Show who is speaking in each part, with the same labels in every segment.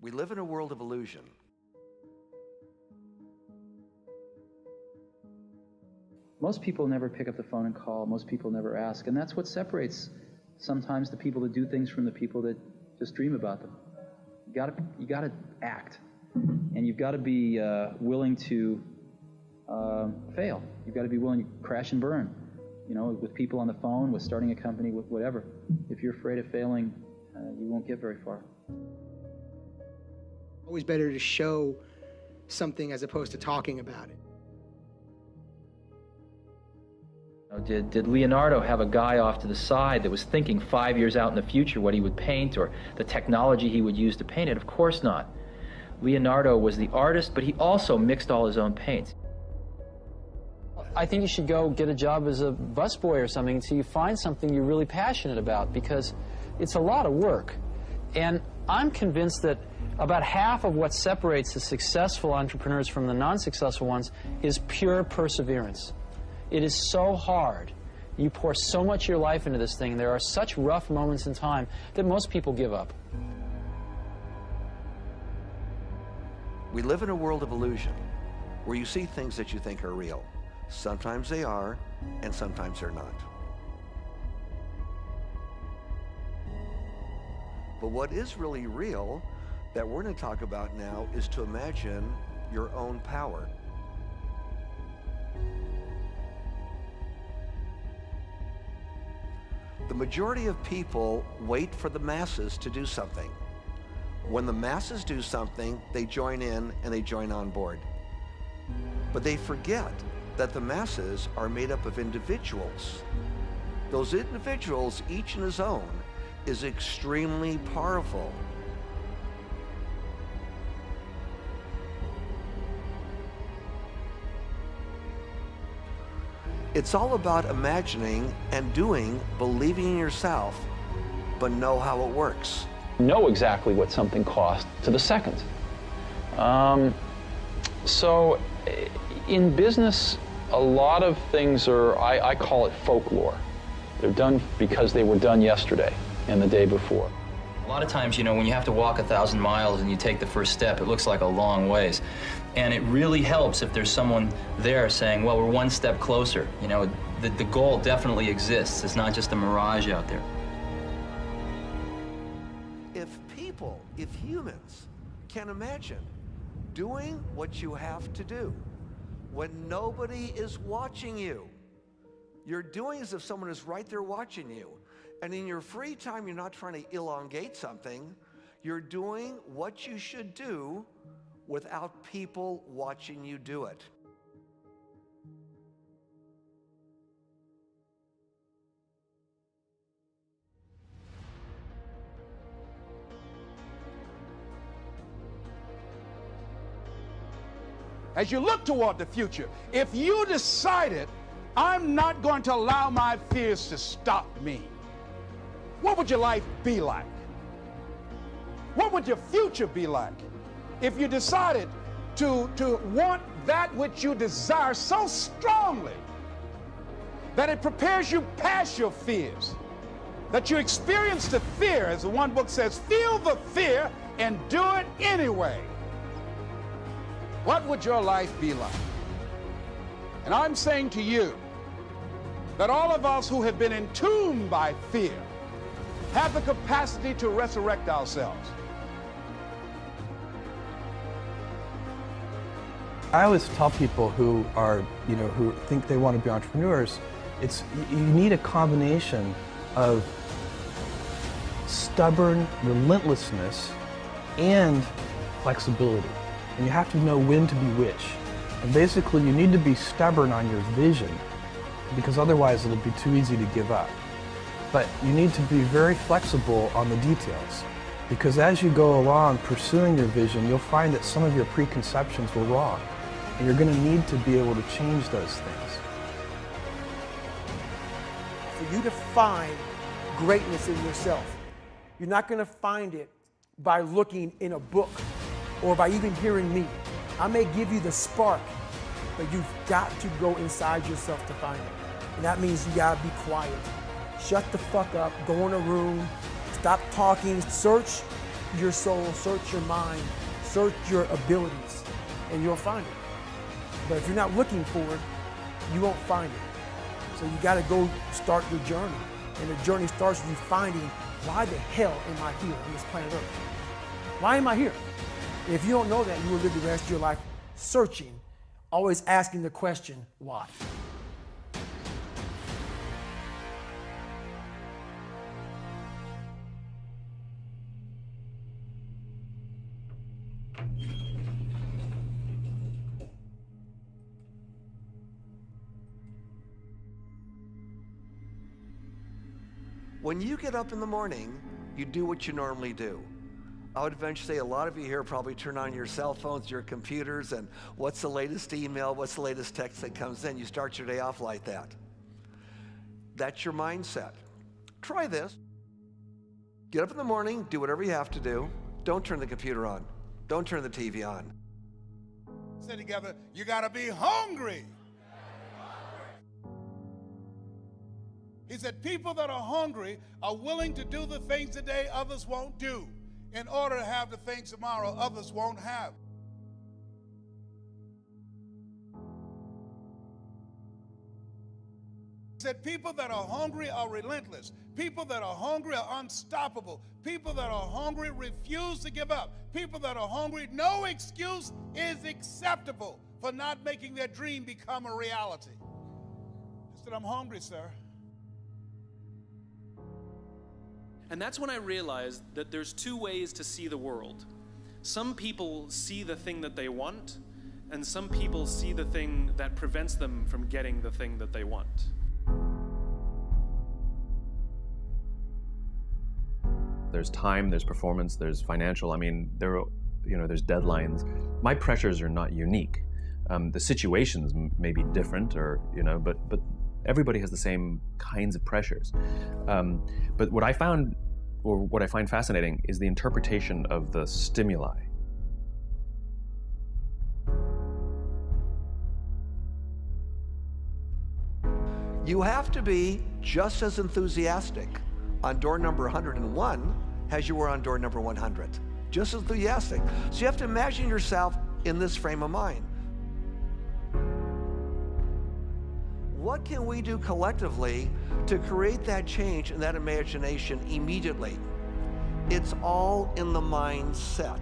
Speaker 1: We live in a world of illusion.
Speaker 2: Most people never pick up the phone and call. Most people never ask. And that's what separates sometimes the people that do things from the people that just dream about them. You gotta act. And you've got to be willing to fail. You've got to be willing to crash and burn. You know, with people on the phone, with starting a company, with whatever. If you're afraid of failing, you won't get very far.
Speaker 3: Always better to show something as opposed to talking about it.
Speaker 2: Did Leonardo have a guy off to the side that was thinking 5 years out in the future what he would paint or the technology he would use to paint it? Of course not. Leonardo was the artist, but he also mixed all his own paints.
Speaker 4: I think you should go get a job as a busboy or something until you find something you're really passionate about, because it's a lot of work. And I'm convinced that about half of what separates the successful entrepreneurs from the non-successful ones is pure perseverance. It is so hard. You pour so much of your life into this thing. There are such rough moments in time that most people give up.
Speaker 1: We live in a world of illusion where you see things that you think are real. Sometimes they are, and sometimes they're not. But what is really real that we're going to talk about now is to imagine your own power. The majority of people wait for the masses to do something. When the masses do something, they join in and they join on board. But they forget that the masses are made up of individuals. Those individuals, each in his own, is extremely powerful. It's all about imagining and doing, believing in yourself, but know how it works.
Speaker 4: Know exactly what something costs to the second. So in business, a lot of things are, I call it folklore. They're done because they were done yesterday and the day before.
Speaker 5: A lot of times, you know, when you have to walk 1,000 miles and you take the first step, it looks like a long ways. And it really helps if there's someone there saying, well, we're one step closer. You know, the goal definitely exists. It's not just a mirage out there.
Speaker 1: If humans can imagine doing what you have to do when nobody is watching you, you're doing as if someone is right there watching you. And in your free time, you're not trying to elongate something. You're doing what you should do without people watching you do it.
Speaker 6: As you look toward the future, if you decided, I'm not going to allow my fears to stop me, what would your life be like? What would your future be like if you decided to want that which you desire so strongly that it prepares you past your fears, that you experience the fear, as the one book says, feel the fear and do it anyway? What would your life be like? And I'm saying to you that all of us who have been entombed by fear have the capacity to resurrect ourselves.
Speaker 7: I always tell people who are, who think they want to be entrepreneurs, you need a combination of stubborn relentlessness and flexibility. And you have to know when to be which. And basically, you need to be stubborn on your vision, because otherwise it'll be too easy to give up. But you need to be very flexible on the details, because as you go along pursuing your vision, you'll find that some of your preconceptions were wrong, and you're going to need to be able to change those things.
Speaker 8: For you to find greatness in yourself, you're not going to find it by looking in a book or by even hearing me. I may give you the spark, but you've got to go inside yourself to find it. And that means you gotta be quiet. Shut the fuck up, go in a room, stop talking, search your soul, search your mind, search your abilities, and you'll find it. But if you're not looking for it, you won't find it. So you got to go start your journey. And the journey starts with you finding, why the hell am I here on this planet Earth? Why am I here? If you don't know that, you will live the rest of your life searching, always asking the question, why?
Speaker 1: When you get up in the morning, you do what you normally do. I would venture to say a lot of you here probably turn on your cell phones, your computers, and what's the latest email, what's the latest text that comes in. You start your day off like that. That's your mindset. Try this. Get up in the morning, do whatever you have to do. Don't turn the computer on. Don't turn the TV on.
Speaker 6: Say together, you gotta be hungry. He said, people that are hungry are willing to do the things today others won't do in order to have the things tomorrow others won't have. He said, people that are hungry are relentless. People that are hungry are unstoppable. People that are hungry refuse to give up. People that are hungry, no excuse is acceptable for not making their dream become a reality. He said, I'm hungry, sir.
Speaker 9: And that's when I realized that there's two ways to see the world. Some people see the thing that they want, and some people see the thing that prevents them from getting the thing that they want.
Speaker 10: There's time, there's performance, there's financial. I mean, there's deadlines. My pressures are not unique. The situations may be different, or but everybody has the same kinds of pressures. But what I found, or what I find fascinating, is the interpretation of the stimuli.
Speaker 1: You have to be just as enthusiastic on door number 101 as you were on door number 100. Just as enthusiastic. So you have to imagine yourself in this frame of mind. What can we do collectively to create that change and that imagination immediately? It's all in the mindset.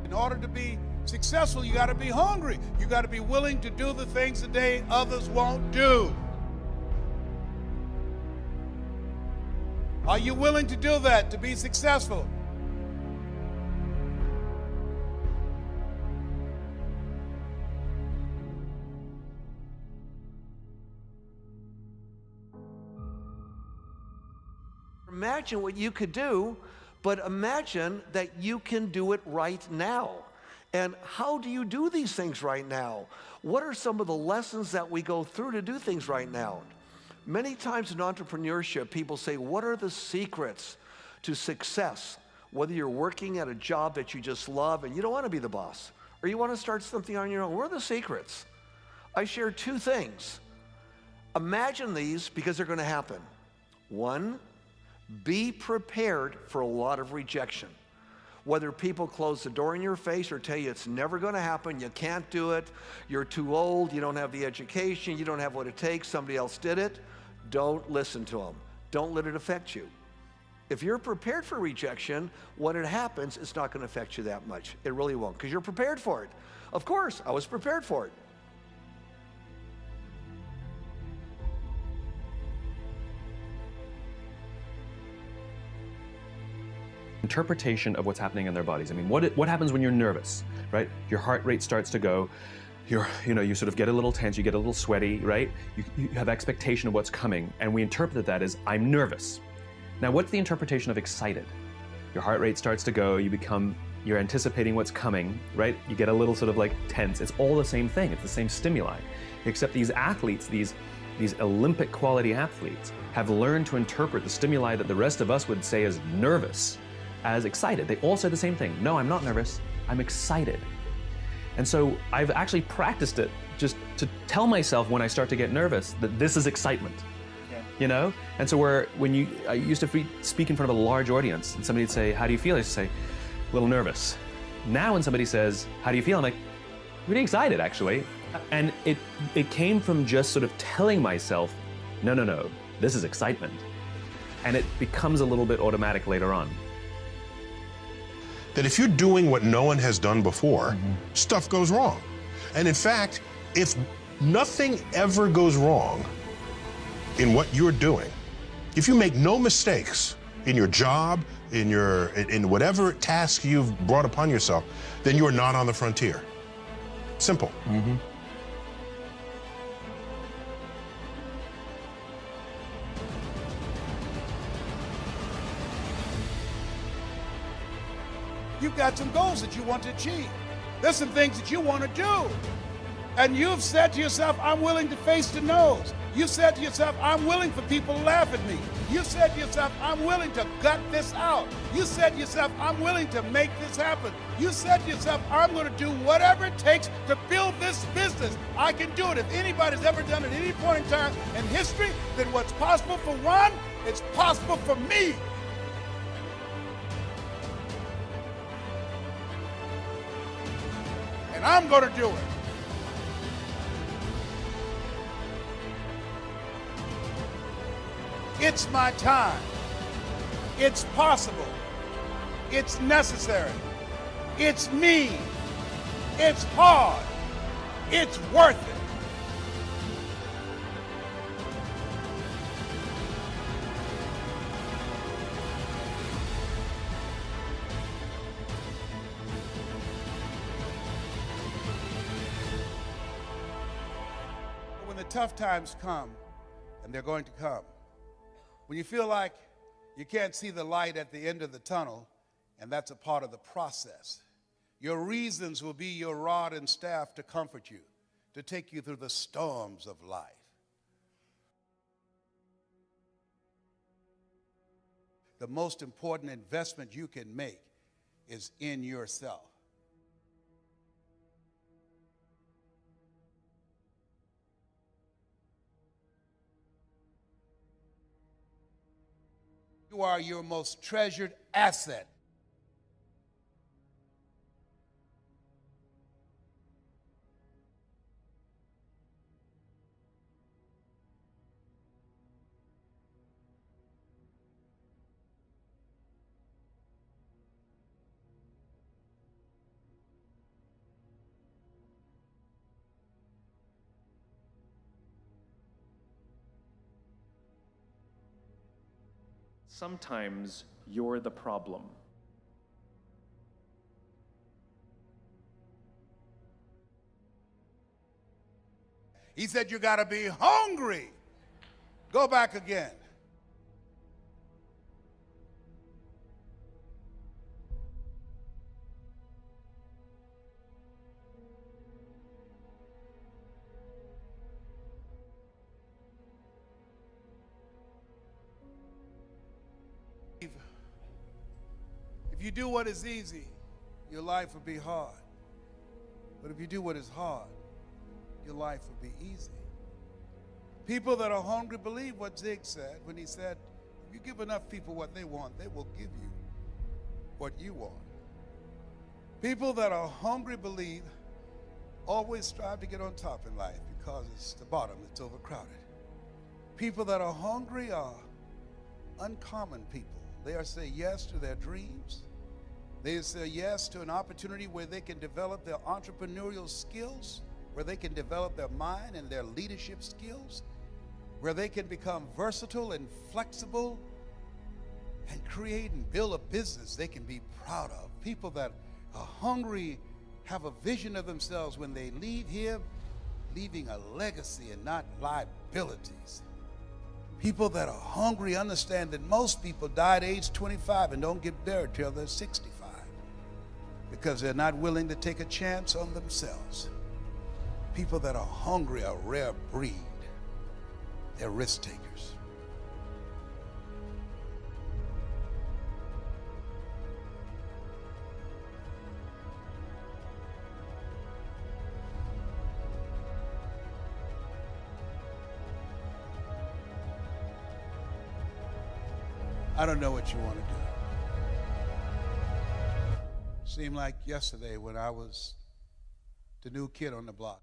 Speaker 6: In order to be successful, you got to be hungry. You got to be willing to do the things today others won't do. Are you willing to do that to be successful?
Speaker 1: Imagine what you could do, but imagine that you can do it right now. And how do you do these things right now? What are some of the lessons that we go through to do things right now? Many times in entrepreneurship, people say, what are the secrets to success? Whether you're working at a job that you just love and you don't want to be the boss, or you want to start something on your own, what are the secrets? I share two things. Imagine these because they're going to happen. One, be prepared for a lot of rejection. Whether people close the door in your face or tell you it's never going to happen, you can't do it, you're too old, you don't have the education, you don't have what it takes, somebody else did it, don't listen to them. Don't let it affect you. If you're prepared for rejection, when it happens, it's not going to affect you that much. It really won't, because you're prepared for it. Of course, I was prepared for it.
Speaker 10: Interpretation of what's happening in their bodies. I mean, what happens when you're nervous, right? Your heart rate starts to go, you sort of get a little tense, you get a little sweaty, right? You have expectation of what's coming, and we interpret that as, I'm nervous. Now, what's the interpretation of excited? Your heart rate starts to go, you're anticipating what's coming, right? You get a little sort of like tense. It's all the same thing, it's the same stimuli. Except these athletes, these Olympic quality athletes, have learned to interpret the stimuli that the rest of us would say is nervous as excited. They all say the same thing. No, I'm not nervous, I'm excited. And so I've actually practiced it just to tell myself when I start to get nervous that this is excitement. You know? And so I used to speak in front of a large audience and somebody'd say, how do you feel? I used to say, a little nervous. Now when somebody says, how do you feel? I'm like, really excited actually. And it came from just sort of telling myself, no, this is excitement. And it becomes a little bit automatic later on.
Speaker 11: That if you're doing what no one has done before, stuff goes wrong. And in fact, if nothing ever goes wrong in what you're doing, if you make no mistakes in your job, in whatever task you've brought upon yourself, then you are not on the frontier. Simple.
Speaker 6: You've got some goals that you want to achieve. There's some things that you want to do. And you've said to yourself, I'm willing to face the no's. You said to yourself, I'm willing for people to laugh at me. You said to yourself, I'm willing to gut this out. You said to yourself, I'm willing to make this happen. You said to yourself, I'm going to do whatever it takes to build this business. I can do it. If anybody's ever done it at any point in time in history, then what's possible for one, it's possible for me. And I'm going to do it. It's my time. It's possible. It's necessary. It's me. It's hard. It's worth it. When the tough times come, and they're going to come, when you feel like you can't see the light at the end of the tunnel, and that's a part of the process, your reasons will be your rod and staff to comfort you, to take you through the storms of life. The most important investment you can make is in yourself. You are your most treasured asset.
Speaker 9: Sometimes you're the problem.
Speaker 6: He said you got to be hungry. Go back again. If you do what is easy, your life will be hard. But if you do what is hard, your life will be easy. People that are hungry believe what Zig said when he said, if you give enough people what they want, they will give you what you want. People that are hungry believe always strive to get on top in life because it's the bottom that's overcrowded. People that are hungry are uncommon people. They are say yes to their dreams. They say yes to an opportunity where they can develop their entrepreneurial skills, where they can develop their mind and their leadership skills, where they can become versatile and flexible and create and build a business they can be proud of. People that are hungry have a vision of themselves when they leave here, leaving a legacy and not liabilities. People that are hungry understand that most people die at age 25 and don't get buried till they're 65 because they're not willing to take a chance on themselves. People that are hungry are a rare breed. They're risk takers. I don't know what you want to do. Seemed like yesterday when I was the new kid on the block.